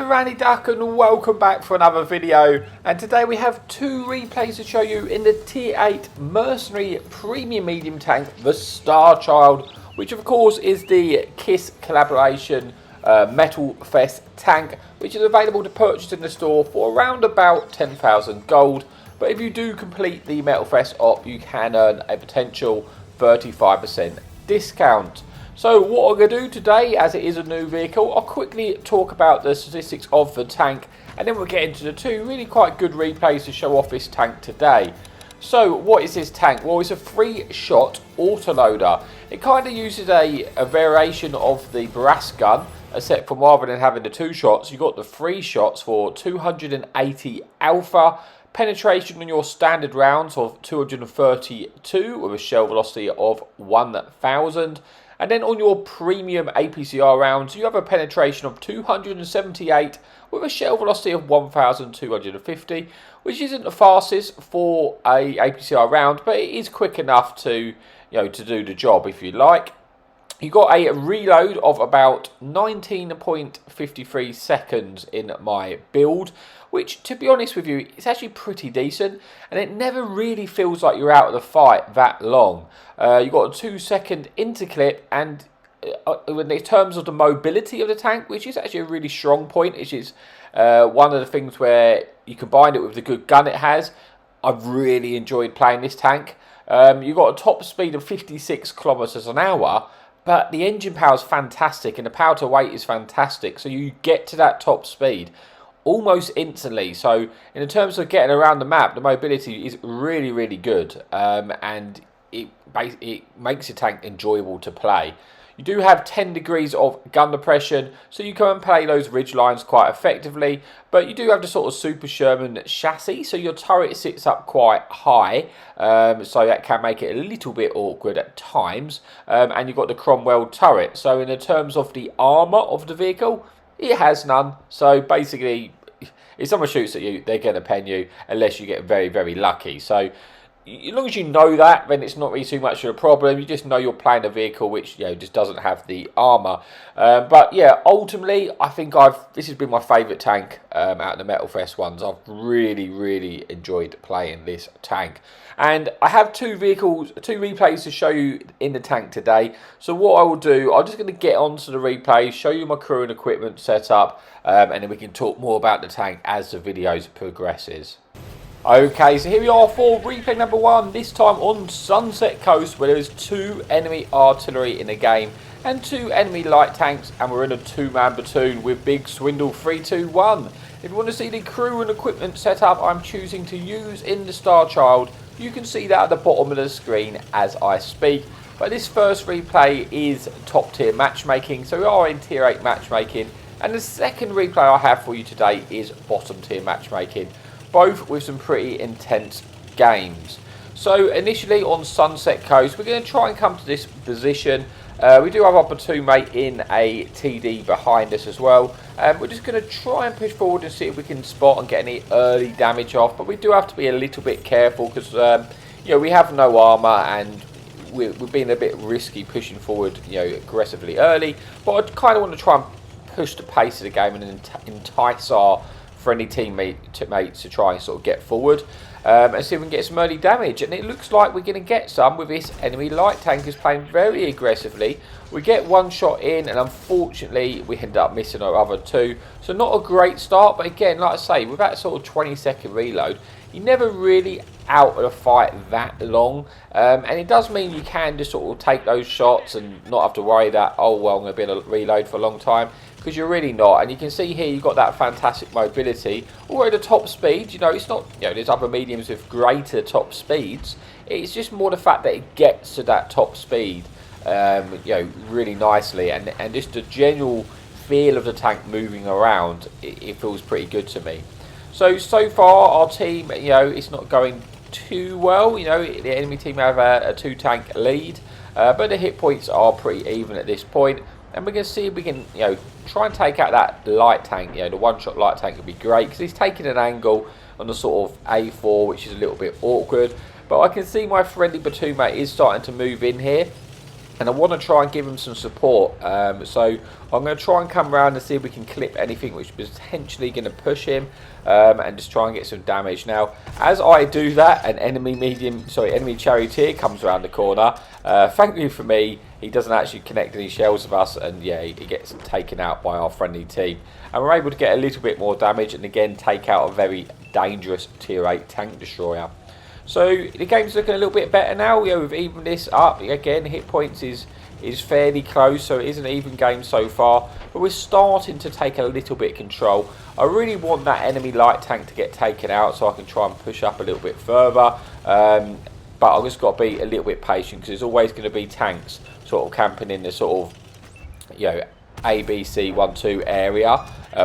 Randy Duck and welcome back for another video, and today we have two replays to show you in the Tier 8 Mercenary Premium Medium Tank, the Starchild, which of course is the KISS collaboration Metal Fest tank, which is available to purchase in the store for around about 10,000 gold, but if you do complete the Metal Fest op you can earn a potential 35% discount. So what I'm going to do today, as it is a new vehicle, I'll quickly talk about the statistics of the tank, and then we'll get into the two really quite good replays to show off this tank today. So what is this tank? Well, it's a 3-shot autoloader. It kind of uses a variation of the brass gun, except for rather than having the 2 shots, you've got the 3 shots for 280 alpha. Penetration on your standard rounds of 232 with a shell velocity of 1000. And then on your premium APCR rounds, you have a penetration of 278 with a shell velocity of 1250, which isn't the fastest for a APCR round, but it is quick enough to, to do the job if you like. You got a reload of about 19.53 seconds in my build, which, to be honest with you, is actually pretty decent, and it never really feels like you're out of the fight that long. You've got a 2-second interclip, and in terms of the mobility of the tank, which is actually a really strong point, which is one of the things where you combine it with the good gun it has. I've really enjoyed playing this tank. You've got a top speed of 56 kilometers an hour, but the engine power is fantastic and the power to weight is fantastic, so you get to that top speed almost instantly. So in terms of getting around the map, the mobility is really, really good, and it makes the tank enjoyable to play. You do have 10 degrees of gun depression, so you can play those ridge lines quite effectively, but you do have the sort of Super Sherman chassis, so your turret sits up quite high, so that can make it a little bit awkward at times, and you've got the Cromwell turret. So in the terms of the armour of the vehicle, it has none, so basically if someone shoots at you, they're going to pen you unless you get very, very lucky. So as long as you know that, then it's not really too much of a problem. You just know you're playing a vehicle which just doesn't have the armour. But yeah, ultimately, I think this has been my favourite tank out of the Metal Fest ones. I've really, really enjoyed playing this tank. And I have two replays to show you in the tank today. So what I will do, I'm just going to get onto the replays, show you my crew and equipment setup, and then we can talk more about the tank as the video progresses. Okay, so here we are for replay number 1, this time on Sunset Coast, where there is 2 enemy artillery in the game and 2 enemy light tanks, and we're in a 2-man platoon with Big Swindle 321. If you want to see the crew and equipment setup I'm choosing to use in the Starchild, you can see that at the bottom of the screen as I speak. But this first replay is top tier matchmaking, so we are in tier 8 matchmaking, and the second replay I have for you today is bottom tier matchmaking, both with some pretty intense games. So initially on Sunset Coast, we're going to try and come to this position. We do have our platoon mate in a TD behind us as well. We're just going to try and push forward and see if we can spot and get any early damage off, but we do have to be a little bit careful because we have no armour and we're being a bit risky pushing forward aggressively early, but I kind of want to try and push the pace of the game and entice our friendly teammates to try and sort of get forward and see if we can get some early damage. And it looks like we're going to get some with this enemy light tank is playing very aggressively. We get 1 shot in and unfortunately we end up missing our other 2. So not a great start, but again, like I say, with that sort of 20-second reload, you're never really out of the fight that long, and it does mean you can just sort of take those shots and not have to worry that, oh well, I'm going to be able to reload for a long time, because you're really not. And you can see here you've got that fantastic mobility. Although the top speed, it's not, there's other mediums with greater top speeds, it's just more the fact that it gets to that top speed really nicely, and just the general feel of the tank moving around, it feels pretty good to me. So far our team, it's not going too well. The enemy team have a 2-tank lead, but the hit points are pretty even at this point, and we're going to see if we can try and take out that light tank. The 1-shot light tank would be great because he's taking an angle on the sort of A4, which is a little bit awkward, but I can see my friendly platoon mate is starting to move in here. and I want to try and give him some support. So I'm going to try and come around and see if we can clip anything which is potentially going to push him, and just try and get some damage. Now, as I do that, an enemy charioteer comes around the corner. Thankfully for me, he doesn't actually connect any shells with us, and yeah, he gets taken out by our friendly team. And we're able to get a little bit more damage, and again take out a very dangerous tier 8 tank destroyer. So the game's looking a little bit better now. We've evened this up. Again, hit points is fairly close, so it is an even game so far. But we're starting to take a little bit of control. I really want that enemy light tank to get taken out so I can try and push up a little bit further. But I've just got to be a little bit patient, because there's always going to be tanks sort of camping in the sort of, A, B, C, 1, 2 area,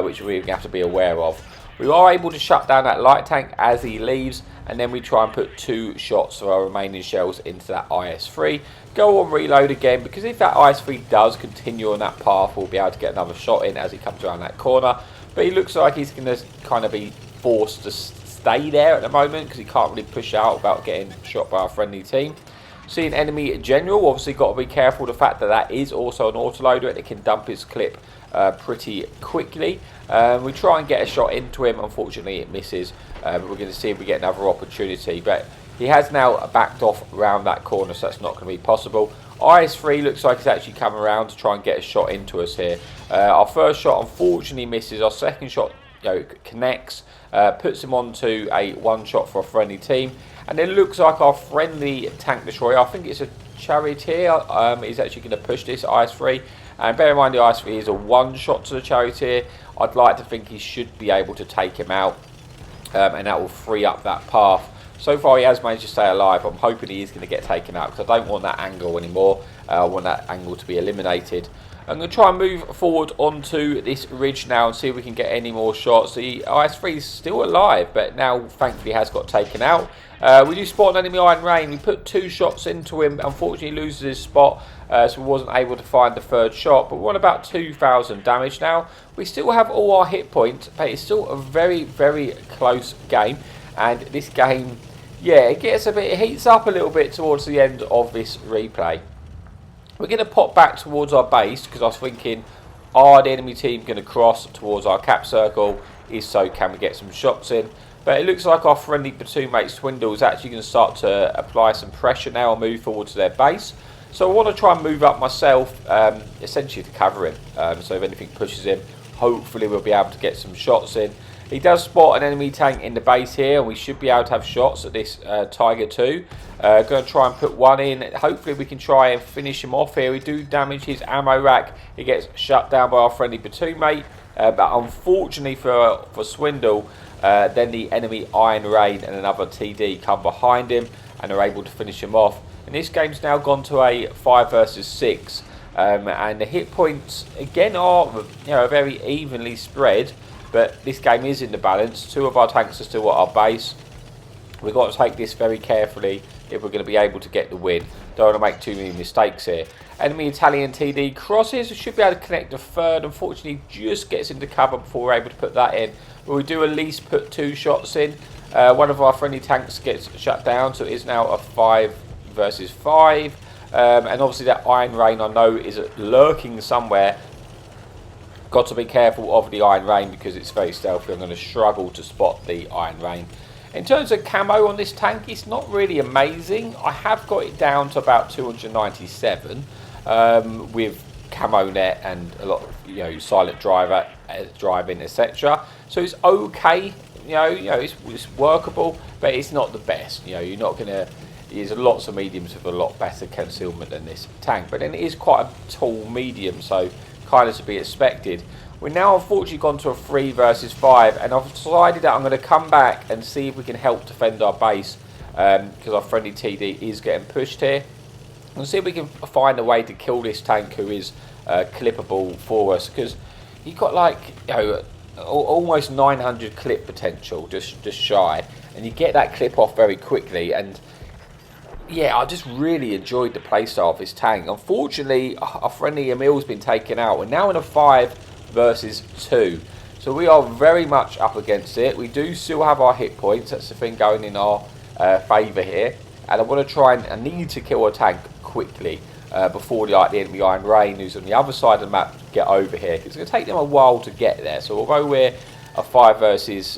which we're going to have to be aware of. We are able to shut down that light tank as he leaves, and then we try and put 2 shots of our remaining shells into that IS-3. Go on reload again, because if that IS-3 does continue on that path, we'll be able to get another shot in as he comes around that corner. But he looks like he's going to kind of be forced to stay there at the moment, because he can't really push out without getting shot by our friendly team. Seeing enemy general, obviously got to be careful the fact that that is also an autoloader and it can dump his clip pretty quickly. We try and get a shot into him. Unfortunately, it misses. But we're going to see if we get another opportunity. But he has now backed off around that corner, so that's not going to be possible. IS-3 looks like he's actually come around to try and get a shot into us here. Our first shot unfortunately misses. Our second shot connects, puts him onto a 1 shot for a friendly team. And it looks like our friendly tank destroyer, I think it's a charioteer, is actually going to push this IS-3. And bear in mind, the IS-3 is a 1 shot to the charioteer. I'd like to think he should be able to take him out, and that will free up that path. So far he has managed to stay alive. I'm hoping he is going to get taken out, because I don't want that angle anymore. I want that angle to be eliminated. I'm going to try and move forward onto this ridge now and see if we can get any more shots. The IS-3 is still alive, but now thankfully has got taken out. We do spot an enemy Iron Rain. We put 2 shots into him. Unfortunately, he loses his spot, so we wasn't able to find the 3rd shot. But we're on about 2,000 damage now. We still have all our hit points, but it's still a very, very close game. And this game, yeah, it heats up a little bit towards the end of this replay. We're going to pop back towards our base, because I was thinking, are the enemy team going to cross towards our cap circle? If so, can we get some shots in? But it looks like our friendly platoon mate Swindle is actually going to start to apply some pressure now and move forward to their base. So I want to try and move up myself, essentially to cover him. So if anything pushes him, hopefully we'll be able to get some shots in. He does spot an enemy tank in the base here, and we should be able to have shots at this Tiger 2. Going to try and put 1 in. Hopefully we can try and finish him off here. We do damage his ammo rack. He gets shut down by our friendly platoon mate. But unfortunately for Swindle, then the enemy Iron Rain and another TD come behind him and are able to finish him off. And this game's now gone to a 5 versus 6. And the hit points again are very evenly spread. But this game is in the balance. 2 of our tanks are still at our base. We've got to take this very carefully if we're going to be able to get the win. Don't want to make too many mistakes here. Enemy Italian TD crosses. We should be able to connect the 3rd. Unfortunately, just gets into cover before we're able to put that in. But we do at least put 2 shots in. One of our friendly tanks gets shut down, so it is now a 5 versus 5. And obviously that Iron Rain, I know, is lurking somewhere. Got to be careful of the Iron Rain because it's very stealthy. I'm going to struggle to spot the Iron Rain. In terms of camo on this tank, it's not really amazing. I have got it down to about 297 with camo net and a lot of silent driving, etc. So it's okay. It's workable, but it's not the best. You're not going to. There's lots of mediums with a lot better concealment than this tank, but then it is quite a tall medium, so kind of to be expected. We're now unfortunately gone to a 3 versus 5, and I've decided that I'm going to come back and see if we can help defend our base, because our friendly TD is getting pushed here. And see if we can find a way to kill this tank who is clippable for us, because you've got like almost 900 clip potential, just shy, and you get that clip off very quickly. And yeah, I just really enjoyed the playstyle of this tank. Unfortunately, our friendly Emil's been taken out. We're now in a 5 versus 2. So we are very much up against it. We do still have our hit points. That's the thing going in our favour here. And I want to try and I need to kill a tank quickly. before the enemy Iron Rain, who's on the other side of the map, get over here. It's going to take them a while to get there. So although we're a 5 versus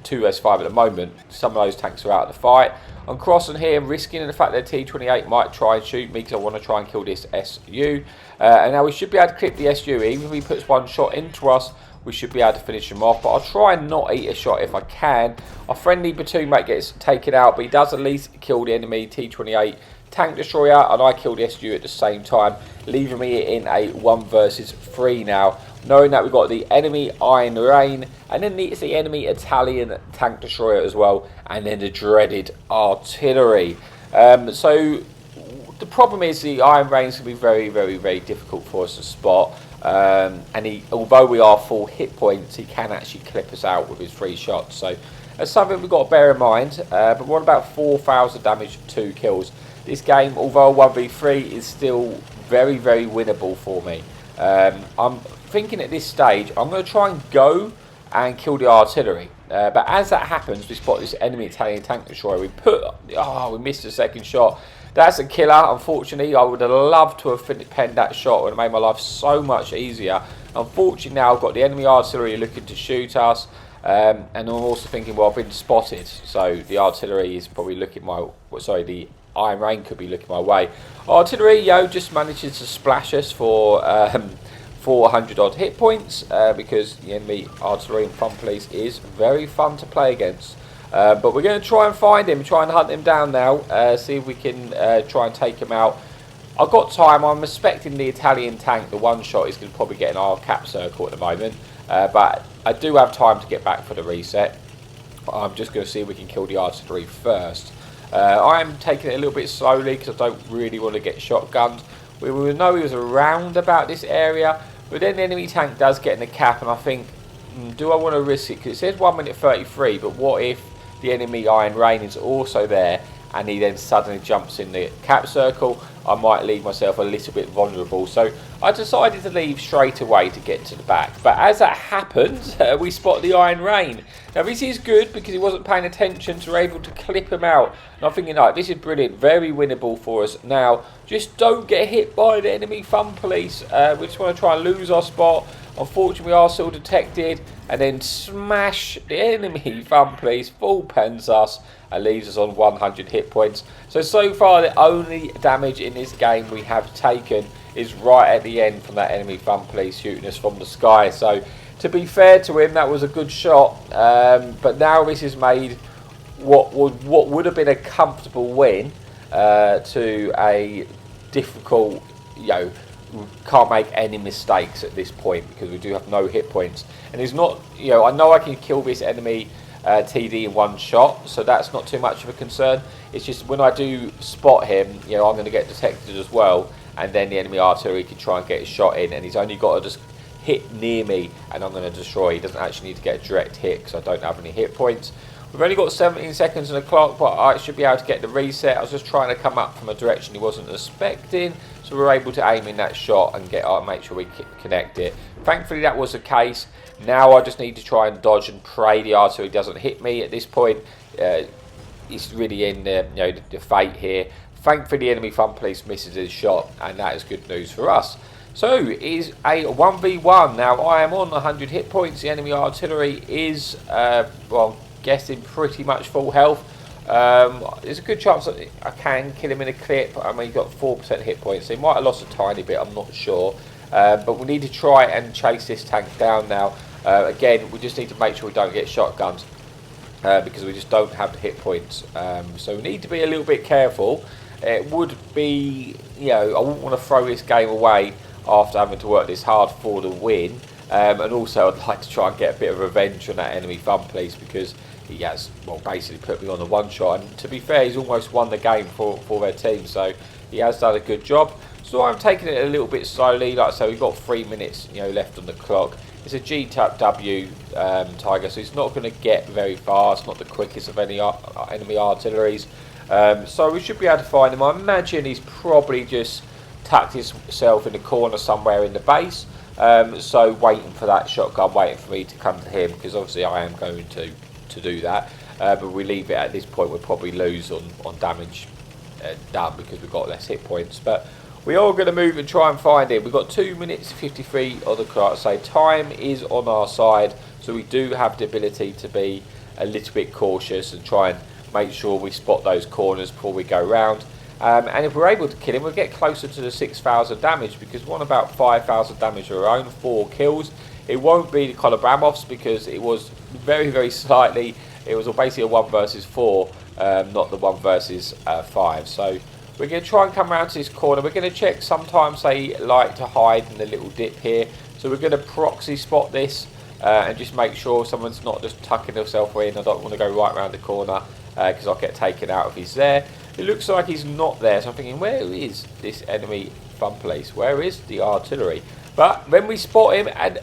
2 versus 5 at the moment, some of those tanks are out of the fight. I'm crossing here, risking the fact that T28 might try and shoot me because I want to try and kill this SU. And now we should be able to clip the SU. Even if he puts one shot into us, we should be able to finish him off. But I'll try and not eat a shot if I can. Our friendly platoon mate gets taken out, but he does at least kill the enemy T28 tank destroyer, and I kill the SU at the same time, leaving me in a 1 versus 3 now. Knowing that we've got the enemy Iron Rain, and then it's the enemy Italian tank destroyer as well, and then the dreaded artillery. So the problem is the Iron Rain is going to be very, very, very difficult for us to spot. And although we are full hit points, he can actually clip us out with his 3 shots. So that's something we've got to bear in mind. But what about 4,000 damage, 2 kills? This game, although 1v3, is still very, very winnable for me. I'm thinking at this stage, I'm going to try and go and kill the artillery. But as that happens, we spot this enemy Italian tank destroyer. We missed a second shot. That's a killer. Unfortunately, I would have loved to have penned that shot. It would have made my life so much easier. Unfortunately, now I've got the enemy artillery looking to shoot us. And I'm also thinking, well, I've been spotted. So the artillery is probably looking the Iron Rain could be looking my way. Artillery, just manages to splash us for 400 odd hit points because the enemy artillery and fun police is very fun to play against. But we're going to try and find him, try and hunt him down now, see if we can try and take him out. I've got time. I'm expecting the Italian tank, the one shot, is going to probably get in our cap circle at the moment. But I do have time to get back for the reset. I'm just going to see if we can kill the artillery first. I am taking it a little bit slowly because I don't really want to get shotgunned. We know he was around about this area, but then the enemy tank does get in the cap, and I think, do I want to risk it? Because it says 1 minute 33, but what if the enemy Iron Rain is also there and he then suddenly jumps in the cap circle? I might leave myself a little bit vulnerable. So I decided to leave straight away to get to the back. But as that happened, we spot the Iron Rain. Now this is good because he wasn't paying attention, so we're able to clip him out. And I'm thinking, like, this is brilliant, very winnable for us. Now, just don't get hit by the enemy fun police. We just want to try and lose our spot. Unfortunately, we are still detected, and then smash the enemy fun police, full pens us, and leaves us on 100 hit points. So far, the only damage in this game we have taken is right at the end from that enemy fun police shooting us from the sky. So, to be fair to him, that was a good shot. But now this has made what would have been a comfortable win to a difficult, we can't make any mistakes at this point because we do have no hit points. And it's not, I know I can kill this enemy TD in 1 shot, so that's not too much of a concern. It's just when I do spot him, I'm going to get detected as well, and then the enemy artillery can try and get his shot in, and he's only got to just hit near me and I'm going to destroy. He doesn't actually need to get a direct hit because I don't have any hit points. We've only got 17 seconds on the clock, but I should be able to get the reset. I was just trying to come up from a direction he wasn't expecting, so we were able to aim in that shot and make sure we connect it. Thankfully, that was the case. Now I just need to try and dodge and pray the artillery doesn't hit me. At this point, it's really in the fate here. Thankfully, the enemy fun police misses his shot, and that is good news for us. So, it is a 1v1. Now, I am on 100 hit points. The enemy artillery is, guessing pretty much full health. There's a good chance that I can kill him in a clip. I mean, he's got 4% hit points, so he might have lost a tiny bit, I'm not sure. But we need to try and chase this tank down now. Again, we just need to make sure we don't get shotguns because we just don't have the hit points. So we need to be a little bit careful. It would be, I wouldn't want to throw this game away after having to work this hard for the win. And also, I'd like to try and get a bit of revenge on that enemy fun police because he has, basically put me on the 1 shot. And to be fair, he's almost won the game for their team, so he has done a good job. So I'm taking it a little bit slowly. Like I say, we've got 3 minutes, left on the clock. It's a GW Tiger, so it's not going to get very far. It's not the quickest of any enemy artilleries. So we should be able to find him. I imagine he's probably just tucked himself in the corner somewhere in the base. So waiting for that shotgun, waiting for me to come to him, because obviously I am going to do that. But we leave it at this point, we'll probably lose on damage done because we've got less hit points. But we are going to move and try and find him. We've got 2 minutes 53 on the clock, so time is on our side, so we do have the ability to be a little bit cautious and try and make sure we spot those corners before we go round. And if we're able to kill him, we'll get closer to the 6,000 damage, because we want about 5,000 damage of our own, 4 kills. It won't be the Kolobramovs because it was very, very slightly, it was basically a 1 versus 4, not the 1 versus 5. So we're going to try and come around to this corner. We're going to check, sometimes they like to hide in the little dip here. So we're going to proxy spot this and just make sure someone's not just tucking themselves in. I don't want to go right around the corner because I'll get taken out if he's there. It looks like he's not there, so I'm thinking, where is this enemy fun police? Where is the artillery? But when we spot him, and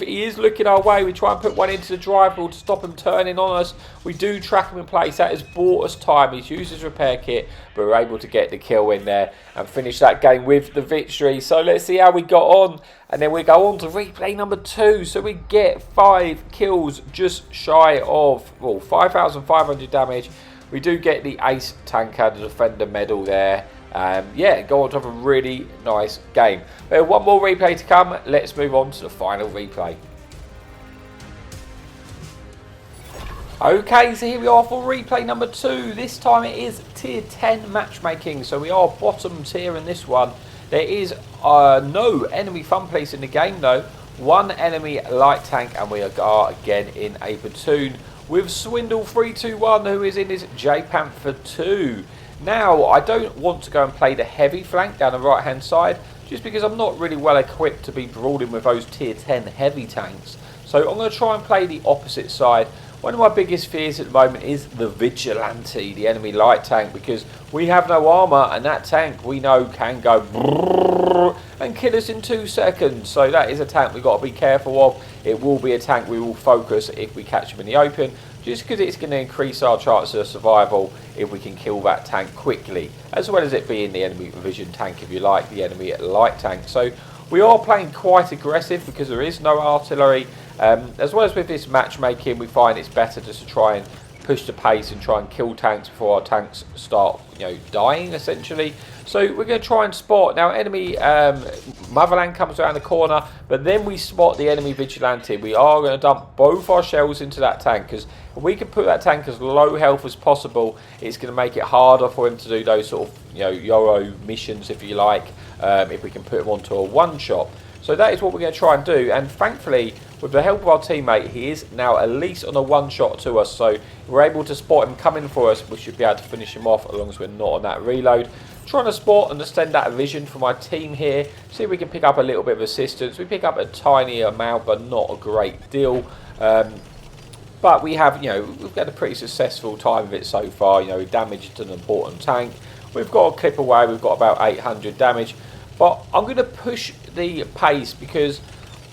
he is looking our way, we try and put one into the drive ball to stop him turning on us. We do track him in place. That has bought us time. He's used his repair kit, but we're able to get the kill in there and finish that game with the victory. So let's see how we got on, and then we go on to replay number 2. So we get 5 kills, just shy of 5,500 damage. We do get the ace tanker, the defender medal there. Yeah, go on to have a really nice game. We have one more replay to come. Let's move on to the final replay. Okay, so here we are for replay number 2. This time it is tier 10 matchmaking, so we are bottom tier in this one. There is no enemy fun police in the game though. One enemy light tank, and we are again in a platoon with Swindle321, who is in his J Panther 2. Now, I don't want to go and play the heavy flank down the right hand side, just because I'm not really well equipped to be brawling with those tier 10 heavy tanks. So I'm going to try and play the opposite side. One of my biggest fears at the moment is the Vigilante, the enemy light tank, because we have no armour, and that tank we know can go and kill us in 2 seconds. So that is a tank we've got to be careful of. It will be a tank we will focus if we catch him in the open, just because it's going to increase our chances of survival if we can kill that tank quickly, as well as it being the enemy vision tank, if you like, the enemy light tank. So we are playing quite aggressive because there is no artillery. As well as with this matchmaking, we find it's better just to try and push the pace and try and kill tanks before our tanks start, dying essentially. So we're going to try and spot. Now, enemy Motherland comes around the corner, but then we spot the enemy Vigilante. We are going to dump both our shells into that tank, because if we can put that tank as low health as possible, it's going to make it harder for him to do those sort of, YOLO missions, if you like, if we can put him onto a one-shot. So that is what we're going to try and do, and thankfully, with the help of our teammate, he is now at least on a one-shot to us, so if we're able to spot him coming for us, we should be able to finish him off as long as we're not on that reload. Trying to spot and extend that vision for my team here, see if we can pick up a little bit of assistance. We pick up a tiny amount, but not a great deal. But we have, we've got a pretty successful time of it so far. We damaged an important tank. We've got a clip away, we've got about 800 damage. But I'm going to push the pace because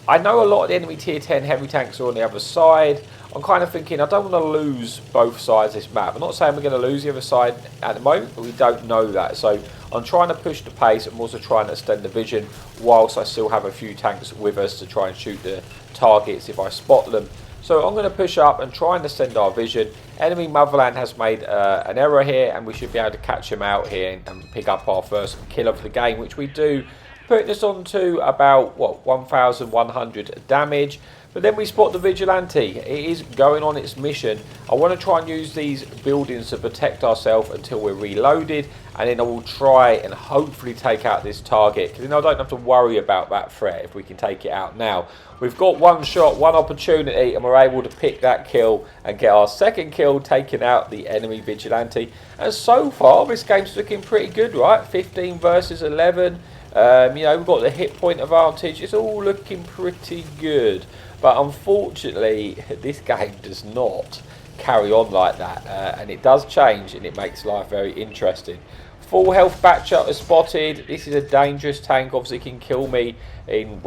I know a lot of the enemy tier 10 heavy tanks are on the other side. I'm kind of thinking I don't want to lose both sides of this map. I'm not saying we're going to lose the other side at the moment, but we don't know that. So I'm trying to push the pace. I'm also trying to extend the vision whilst I still have a few tanks with us to try and shoot the targets if I spot them. So I'm going to push up and try and extend our vision. Enemy Motherland has made an error here, and we should be able to catch him out here and pick up our first kill of the game, which we do, putting us on to about 1,100 damage. But then we spot the Vigilante. It is going on its mission. I want to try and use these buildings to protect ourselves until we're reloaded, and then I will try and hopefully take out this target, because then I don't have to worry about that threat if we can take it out now. We've got one shot, one opportunity, and we're able to pick that kill and get our second kill, taking out the enemy Vigilante. And so far, this game's looking pretty good, right? 15 versus 11. We've got the hit point advantage. It's all looking pretty good. But unfortunately, this game does not carry on like that. And it does change, and it makes life very interesting. Full health backshot is spotted. This is a dangerous tank. Obviously, can kill me in,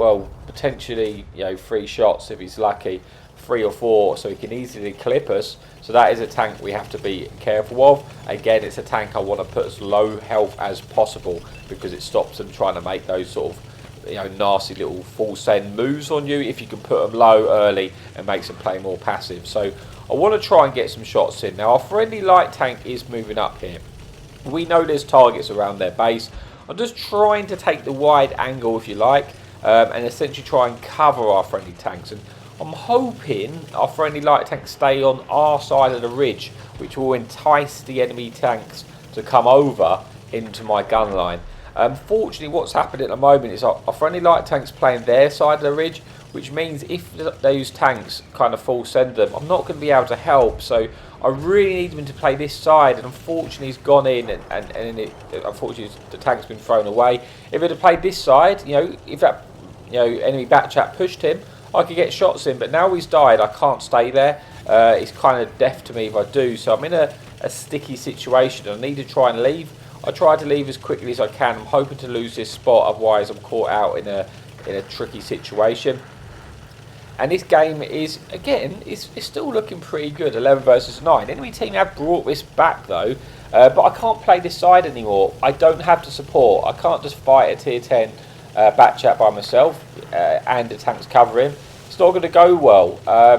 potentially, 3 shots if he's lucky. 3 or 4, so he can easily clip us. So that is a tank we have to be careful of. Again, it's a tank I want to put as low health as possible, because it stops them trying to make those sort of nasty little full send moves on you if you can put them low early and makes them play more passive. So I want to try and get some shots in. Now our friendly light tank is moving up here. We know there's targets around their base. I'm just trying to take the wide angle, if you like, and essentially try and cover our friendly tanks. And I'm hoping our friendly light tanks stay on our side of the ridge, which will entice the enemy tanks to come over into my gun line. Unfortunately, what's happened at the moment is our friendly light tanks playing their side of the ridge, which means if those tanks kind of full send them, I'm not going to be able to help. So I really need them to play this side, and unfortunately he's gone in, and unfortunately the tank's been thrown away. If it had played this side, if that enemy back chat pushed him, I could get shots in, but now he's died, I can't stay there. He's kind of deaf to me if I do, so I'm in a sticky situation. I need to try and leave. I try to leave as quickly as I can. I'm hoping to lose this spot, otherwise I'm caught out in a tricky situation. And this game is, again, it's still looking pretty good, 11 versus 9. Enemy team have brought this back though, but I can't play this side anymore. I don't have the support. I can't just fight a tier 10 back chat by myself and the tanks covering. It's not going to go well.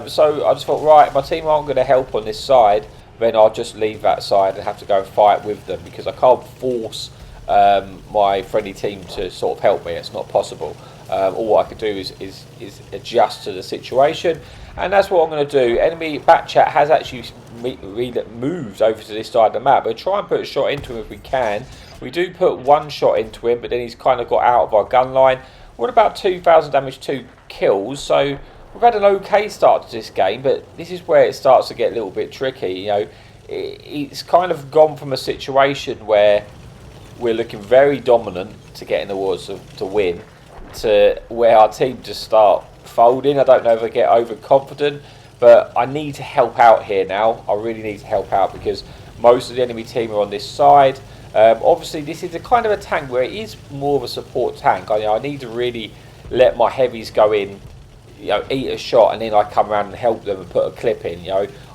So I just thought, right, if my team aren't going to help on this side, then I'll just leave that side and have to go and fight with them, because I can't force my friendly team to sort of help me. It's not possible. All I can do is adjust to the situation, and that's what I'm going to do. Enemy back chat has actually moved over to this side of the map. We'll try and put a shot into him if we can. We do put one shot into him, but then he's kind of got out of our gun line. We're at about 2,000 damage, 2 kills, so we've had an okay start to this game, but this is where it starts to get a little bit tricky. It's kind of gone from a situation where we're looking very dominant to get in the wars to win, to where our team just start folding. I don't know if I get overconfident, but I need to help out here now. I really need to help out because most of the enemy team are on this side. Obviously, this is a kind of a tank where it is more of a support tank. I need to really let my heavies go in, eat a shot, and then I come around and help them and put a clip in.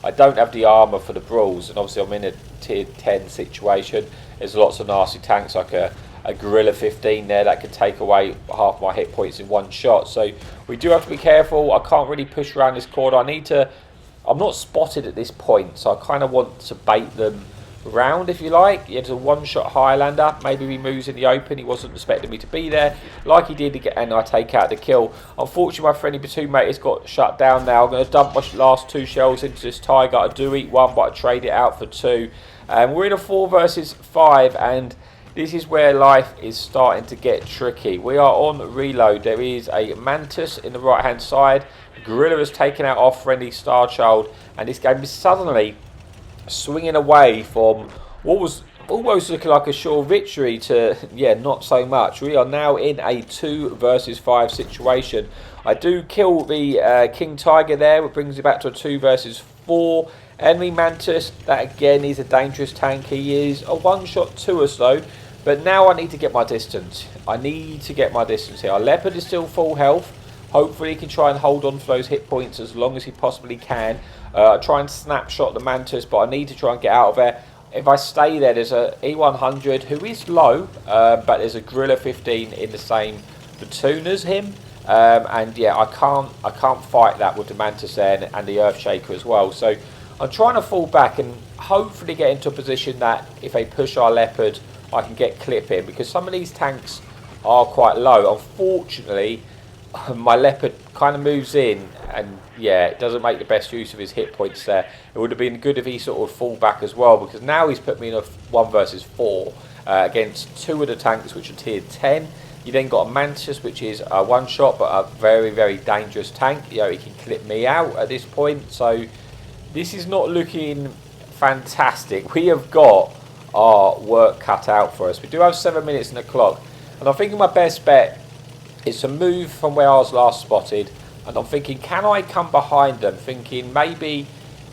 I don't have the armour for the brawls, and obviously I'm in a tier 10 situation. There's lots of nasty tanks like a Gorilla 15 there that could take away half my hit points in one shot. So we do have to be careful. I can't really push around this corner. I'm not spotted at this point, so I kind of want to bait them round, if you like. It's a one-shot Highlander. Maybe he moves in the open. He wasn't expecting me to be there, like he did, and I take out the kill. Unfortunately, my friendly platoon mate has got shut down now. I'm going to dump my last 2 shells into this Tiger. I do eat 1, but I trade it out for 2. And we're in a 4 versus 5, and this is where life is starting to get tricky. We are on reload. There is a Mantis in the right-hand side. Gorilla has taken out our friendly Starchild, and this game is suddenly swinging away from what was almost looking like a sure victory to, not so much. We are now in a 2 versus 5 situation. I do kill the King Tiger there, which brings it back to a 2 versus 4. Enemy Mantis, that again is a dangerous tank. He is a one-shot to us though, but now I need to get my distance. Here. Our Leopard is still full health. Hopefully he can try and hold on for those hit points as long as he possibly can. Try and snapshot the Mantis, but I need to try and get out of there. If I stay there, there's a E100 who is low, but there's a Gorilla 15 in the same platoon as him. And yeah, I can't fight that with the Mantis there and the Earthshaker as well. So I'm trying to fall back and hopefully get into a position that if they push our Leopard, I can get clip in, because some of these tanks are quite low. Unfortunately, my Leopard kind of moves in, and yeah, it doesn't make the best use of his hit points there. It would have been good if he sort of fall back as well, because now he's put me in a 1 versus 4 against 2 of the tanks which are tier 10. You then got a Mantis, which is a one shot but a very, very dangerous tank. He can clip me out at this point, so this is not looking fantastic. We have got our work cut out for us. We do have 7 minutes in the clock, and I'm thinking my best bet is to move from where I was last spotted, and I'm thinking, can I come behind them? Thinking maybe,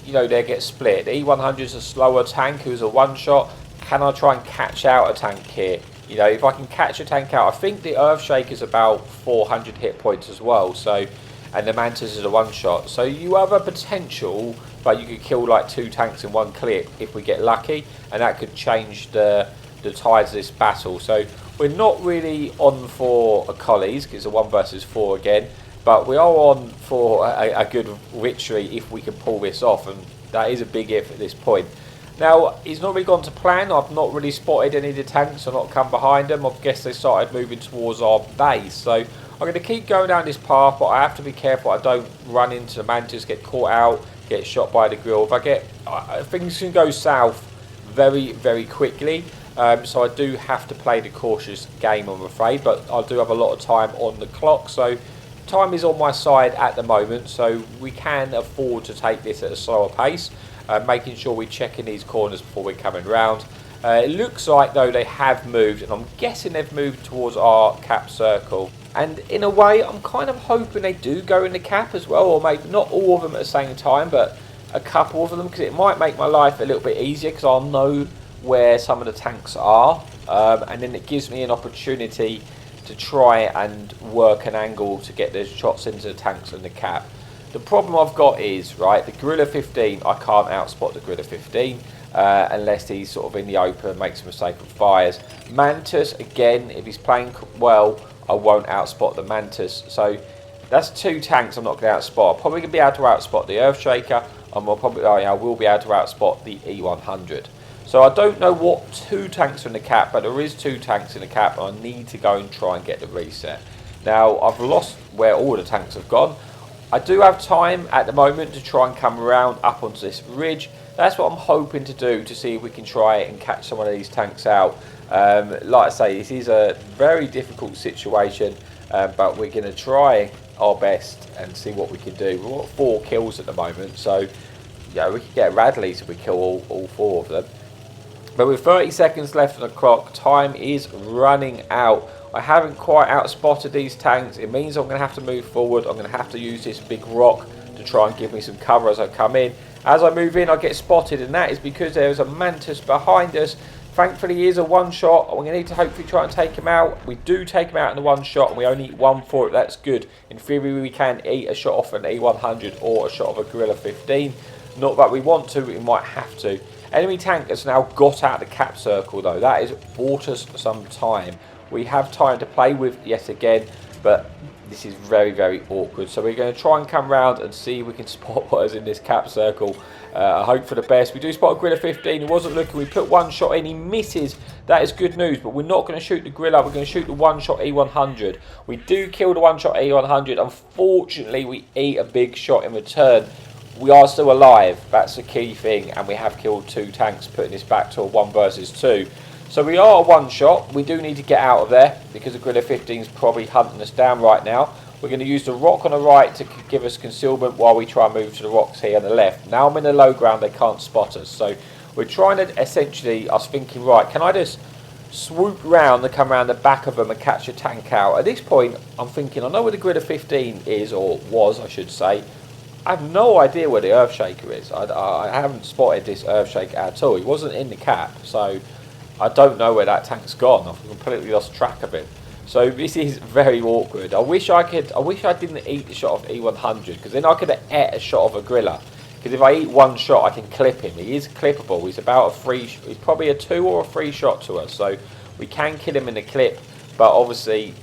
they get split. The E100 is a slower tank who's a one-shot. Can I try and catch out a tank here? If I can catch a tank out, I think the Earthshake is about 400 hit points as well. So, and the Mantis is a one-shot. So you have a potential, but you could kill like 2 tanks in one clip if we get lucky, and that could change the tides of this battle. So we're not really on for a collies, because it's a 1 versus 4 again, but we are on for a good victory if we can pull this off, and that is a big if at this point. Now, he's not really gone to plan. I've not really spotted any of the tanks. I've not come behind them. I guess they started moving towards our base. So I'm going to keep going down this path, but I have to be careful I don't run into the mantis, get caught out, get shot by the grill. If I get... things can go south very, very quickly. So I do have to play the cautious game, I'm afraid. But I do have a lot of time on the clock. So time is on my side at the moment. So we can afford to take this at a slower pace. Making sure we're checking these corners before we're coming round. It looks like, though, they have moved, and I'm guessing they've moved towards our cap circle. And in a way, I'm kind of hoping they do go in the cap as well, or maybe not all of them at the same time, but a couple of them, because it might make my life a little bit easier, because I'll know where some of the tanks are, and then it gives me an opportunity to try and work an angle to get those shots into the tanks and the cap. The problem I've got is, right, the Gorilla 15, I can't outspot the Gorilla 15 unless he's sort of in the open and makes a mistake and fires. Mantis, again, if he's playing well, I won't outspot the Mantis. So that's two tanks I'm not going to outspot. I'm probably going to be able to outspot the Earthshaker, and I will be able to outspot the E100. So I don't know what two tanks are in the cap, but there is two tanks in the cap, and I need to go and try and get the reset. Now, I've lost where all the tanks have gone. I do have time at the moment to try and come around up onto this ridge. That's what I'm hoping to do, to see if we can try and catch some of these tanks out. Like I say, this is a very difficult situation, but we're going to try our best and see what we can do. We've got 4 kills at the moment, so yeah, we could get Radleys if we kill all 4 of them. But with 30 seconds left on the clock, time is running out. I haven't quite outspotted these tanks. It means I'm going to have to move forward. I'm going to have to use this big rock to try and give me some cover as I come in. As I move in, I get spotted, and that is because there is a mantis behind us. Thankfully, he is a one-shot. We're going to need to hopefully try and take him out. We do take him out in the one-shot, and we only eat 1 for it. That's good. In theory, we can eat a shot off an E100 or a shot of a Gorilla 15. Not that we want to, we might have to. Enemy tank has now got out of the cap circle, though. That has bought us some time. We have time to play with yet again, but this is very, very awkward. So we're going to try and come round and see if we can spot what is in this cap circle. I hope for the best. We do spot a Gorilla 15. He wasn't looking. We put 1 shot in. He misses. That is good news, but we're not going to shoot the Gorilla. We're going to shoot the 1-shot E100. We do kill the 1-shot E100. Unfortunately, we eat a big shot in return. We are still alive. That's the key thing, and we have killed 2 tanks, putting this back to a 1 versus 2. So we are a 1-shot. We do need to get out of there because the Gorilla 15 is probably hunting us down right now. We're going to use the rock on the right to give us concealment while we try and move to the rocks here on the left. Now I'm in the low ground, they can't spot us. So we're trying to essentially, I was thinking, right, can I just swoop round and come around the back of them and catch a tank out? At this point, I'm thinking, I know where the Gorilla 15 is, or was, I should say. I have no idea where the Earthshaker is. I haven't spotted this Earthshaker at all. He wasn't in the cap, so I don't know where that tank's gone. I've completely lost track of it. So this is very awkward. I wish I didn't eat the shot of E100, because then I could have ate a shot of a Gorilla. Because if I eat 1 shot, I can clip him. He is clippable. He's about a 3. He's probably a 2 or a 3 shot to us. So we can kill him in the clip. But obviously,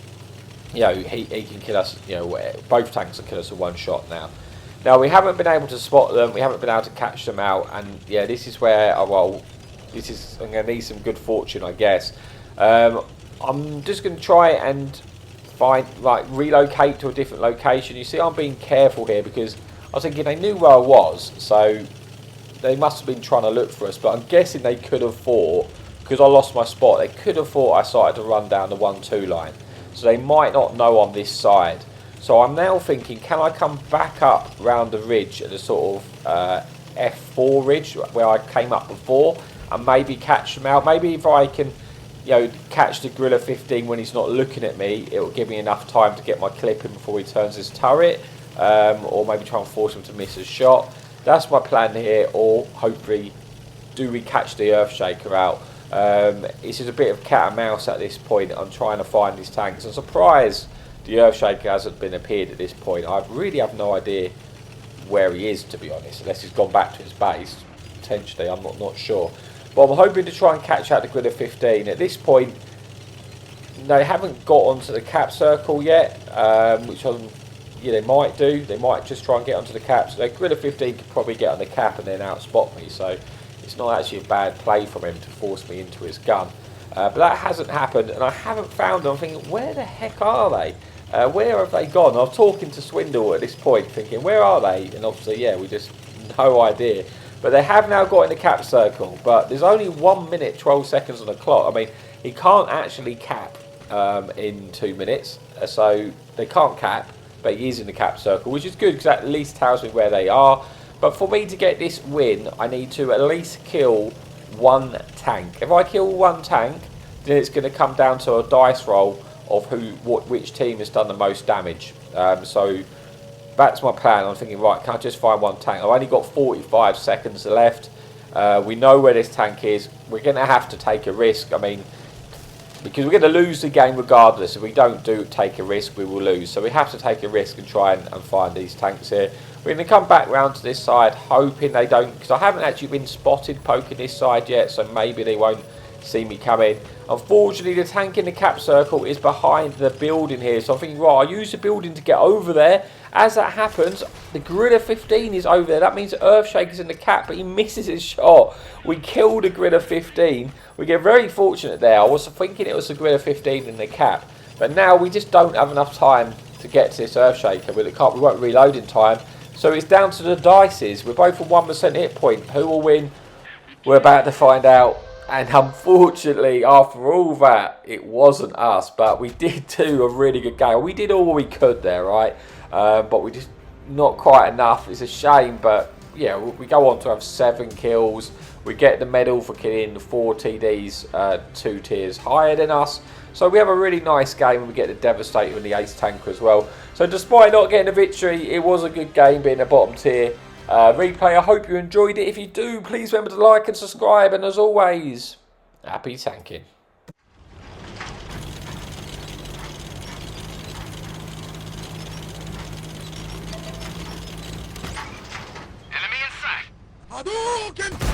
you know, he can kill us. You know, both tanks will kill us with 1 shot now. Now we haven't been able to spot them. We haven't been able to catch them out. And yeah, this is where I'm going to need some good fortune, I guess. I'm just going to try and relocate to a different location. You see, I'm being careful here because I was thinking they knew where I was, so they must have been trying to look for us. But I'm guessing they could have thought, because I lost my spot, they could have thought I started to run down the 1-2 line. So they might not know on this side. So I'm now thinking, can I come back up round the ridge at the sort of F4 ridge where I came up before and maybe catch them out? Maybe if I can, you know, catch the Gorilla 15 when he's not looking at me, it will give me enough time to get my clip in before he turns his turret, or maybe try and force him to miss a shot. That's my plan here, or hopefully do we catch the Earthshaker out. This is a bit of cat and mouse at this point. I'm trying to find these tanks. I'm surprised the Earthshaker hasn't been appeared at this point. I really have no idea where he is, to be honest, unless he's gone back to his base. Potentially, I'm not sure. But I'm hoping to try and catch out the Gorilla 15. At this point, they haven't got onto the cap circle yet, which they might do. They might just try and get onto the cap. So the Gorilla 15 could probably get on the cap and then outspot me. So it's not actually a bad play from him to force me into his gun. But that hasn't happened, and I haven't found them. I'm thinking, where the heck are they? Where have they gone? I'm talking to Swindle at this point, thinking, where are they? And obviously, yeah, we just no idea. But they have now got in the cap circle. But there's only 1 minute 12 seconds on the clock. I mean, he can't actually cap in 2 minutes, so they can't cap. But he is in the cap circle, which is good because that at least tells me where they are. But for me to get this win, I need to at least kill 1 tank. If I kill 1 tank, then it's going to come down to a dice roll of which team has done the most damage. So that's my plan. I'm thinking, right, can I just find 1 tank? I've only got 45 seconds left. We know where this tank is. We're going to have to take a risk. I mean, because we're going to lose the game regardless. If we don't take a risk, we will lose. So we have to take a risk and try and find these tanks here. We're going to come back round to this side, hoping they don't, because I haven't actually been spotted poking this side yet, so maybe they won't see me coming. Unfortunately, the tank in the cap circle is behind the building here, so I'm thinking, right, I'll use the building to get over there. As that happens, the Gorilla 15 is over there. That means Earthshaker's in the cap, but he misses his shot. We kill the Gorilla 15. We get very fortunate there. I was thinking it was the Gorilla 15 in the cap, but now we just don't have enough time to get to this Earthshaker. We won't reload in time. So it's down to the dices. We're both on 1% hit point. Who will win? We're about to find out. And unfortunately, after all that, it wasn't us. But we did do a really good game. We did all we could there, right? But we just not quite enough. It's a shame. But yeah, we go on to have 7 kills. We get the medal for killing 4 TDs 2 tiers higher than us. So we have a really nice game, and we get the Devastator and the Ace Tanker as well. So despite not getting a victory, it was a good game being a bottom tier replay. I hope you enjoyed it. If you do, please remember to like and subscribe. And as always, happy tanking. Enemy in sight. Hadouken!